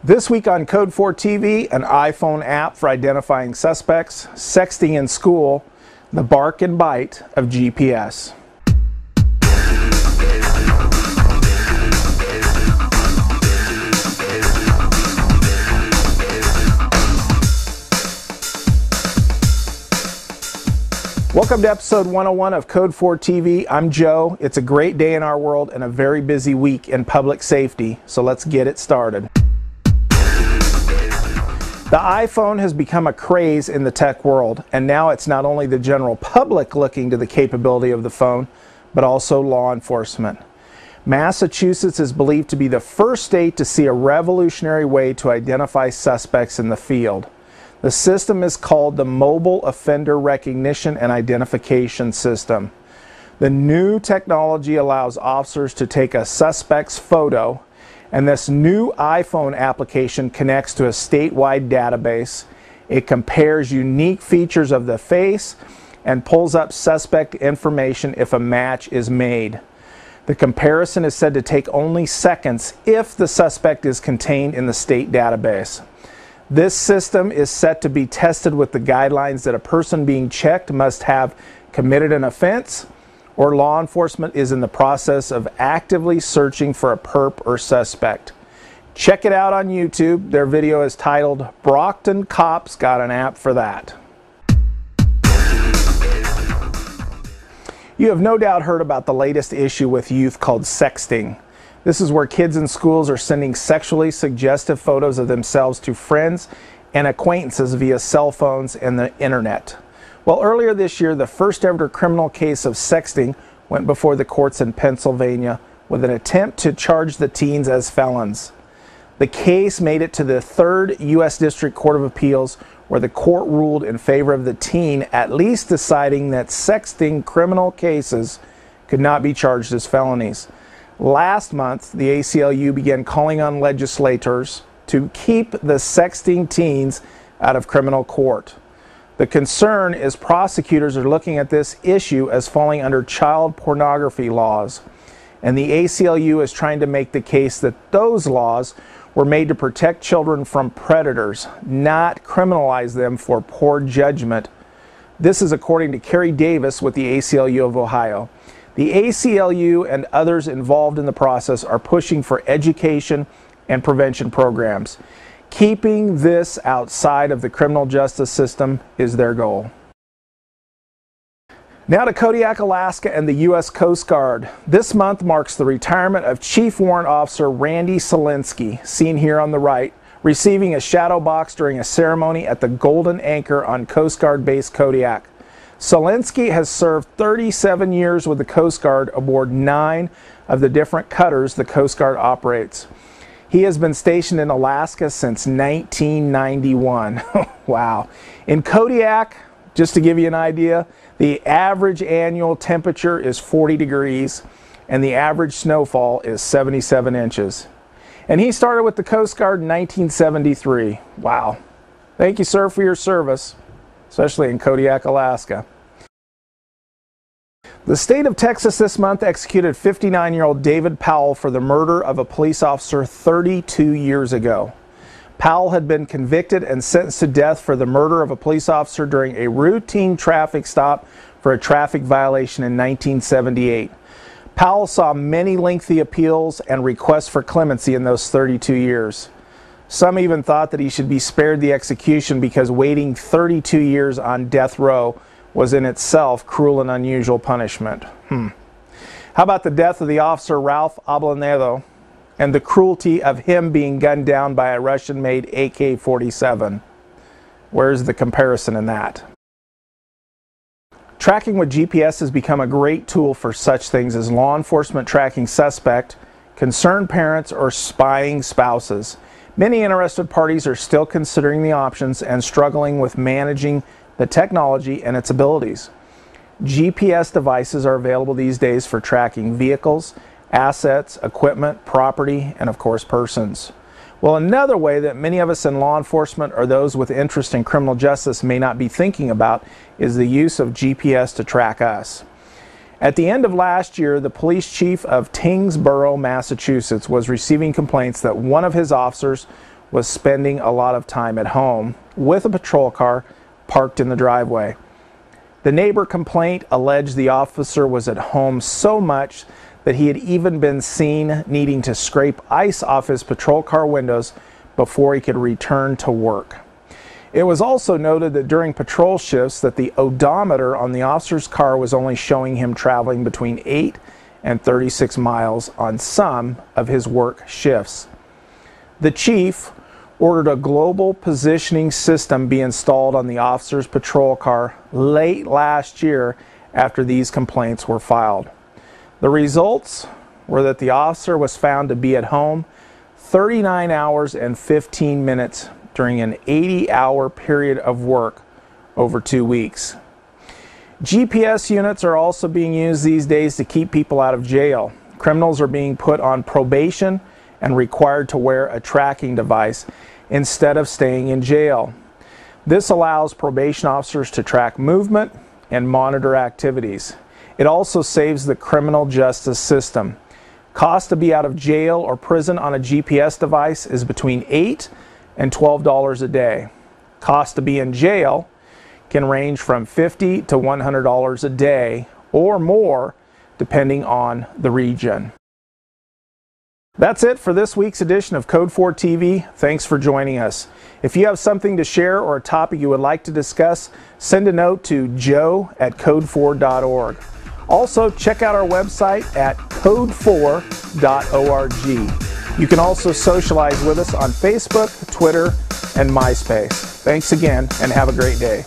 This week on Code 4 TV, an iPhone app for identifying suspects, sexting in school, the bark and bite of GPS. Welcome to episode 101 of Code 4 TV. I'm Joe. It's a great day in our world and a very busy week in public safety, so let's get it started. The iPhone has become a craze in the tech world, and now it's not only the general public looking to the capability of the phone, but also law enforcement. Massachusetts is believed to be the first state to see a revolutionary way to identify suspects in the field. The system is called the Mobile Offender Recognition and Identification System. The new technology allows officers to take a suspect's photo, and this new iPhone application connects to a statewide database. It compares unique features of the face and pulls up suspect information if a match is made. The comparison is said to take only seconds if the suspect is contained in the state database. This system is set to be tested with the guidelines that a person being checked must have committed an offense, or law enforcement is in the process of actively searching for a perp or suspect. Check it out on YouTube. Their video is titled, "Brockton Cops Got an App for That." You have no doubt heard about the latest issue with youth called sexting. This is where kids in schools are sending sexually suggestive photos of themselves to friends and acquaintances via cell phones and the internet. Well, earlier this year, the first ever criminal case of sexting went before the courts in Pennsylvania with an attempt to charge the teens as felons. The case made it to the 3rd U.S. District Court of Appeals, where the court ruled in favor of the teen, at least deciding that sexting criminal cases could not be charged as felonies. Last month, the ACLU began calling on legislators to keep the sexting teens out of criminal court. The concern is prosecutors are looking at this issue as falling under child pornography laws, and the ACLU is trying to make the case that those laws were made to protect children from predators, not criminalize them for poor judgment. This is according to Carrie Davis with the ACLU of Ohio. The ACLU and others involved in the process are pushing for education and prevention programs. Keeping this outside of the criminal justice system is their goal. Now to Kodiak, Alaska and the U.S. Coast Guard. This month marks the retirement of Chief Warrant Officer Randy Selinsky, seen here on the right, receiving a shadow box during a ceremony at the Golden Anchor on Coast Guard Base Kodiak. Selinsky has served 37 years with the Coast Guard aboard 9 of the different cutters the Coast Guard operates. He has been stationed in Alaska since 1991. Wow. In Kodiak, just to give you an idea, the average annual temperature is 40 degrees and the average snowfall is 77 inches. And he started with the Coast Guard in 1973. Wow. Thank you, sir, for your service, especially in Kodiak, Alaska. The state of Texas this month executed 59-year-old David Powell for the murder of a police officer 32 years ago. Powell had been convicted and sentenced to death for the murder of a police officer during a routine traffic stop for a traffic violation in 1978. Powell saw many lengthy appeals and requests for clemency in those 32 years. Some even thought that he should be spared the execution because waiting 32 years on death row was in itself cruel and unusual punishment. How about the death of the officer Ralph Ablanedo and the cruelty of him being gunned down by a Russian-made AK-47? Where's the comparison in that? Tracking with GPS has become a great tool for such things as law enforcement tracking suspect, concerned parents, or spying spouses. Many interested parties are still considering the options and struggling with managing the technology and its abilities. GPS devices are available these days for tracking vehicles, assets, equipment, property, and of course persons. Well, another way that many of us in law enforcement or those with interest in criminal justice may not be thinking about is the use of GPS to track us. At the end of last year, the police chief of Tyngsboro, Massachusetts, was receiving complaints that one of his officers was spending a lot of time at home with a patrol car parked in the driveway. The neighbor complaint alleged the officer was at home so much that he had even been seen needing to scrape ice off his patrol car windows before he could return to work. It was also noted that during patrol shifts that the odometer on the officer's car was only showing him traveling between 8 and 36 miles on some of his work shifts. The chief ordered a global positioning system be installed on the officer's patrol car late last year after these complaints were filed. The results were that the officer was found to be at home 39 hours and 15 minutes during an 80-hour period of work over 2 weeks. GPS units are also being used these days to keep people out of jail. Criminals are being put on probation and required to wear a tracking device instead of staying in jail. This allows probation officers to track movement and monitor activities. It also saves the criminal justice system. Cost to be out of jail or prison on a GPS device is between $8 and $12 a day. Cost to be in jail can range from $50 to $100 a day or more depending on the region. That's it for this week's edition of Code 4 TV. Thanks for joining us. If you have something to share or a topic you would like to discuss, send a note to joe@code4.org. Also, check out our website at code4.org. You can also socialize with us on Facebook, Twitter, and MySpace. Thanks again, and have a great day.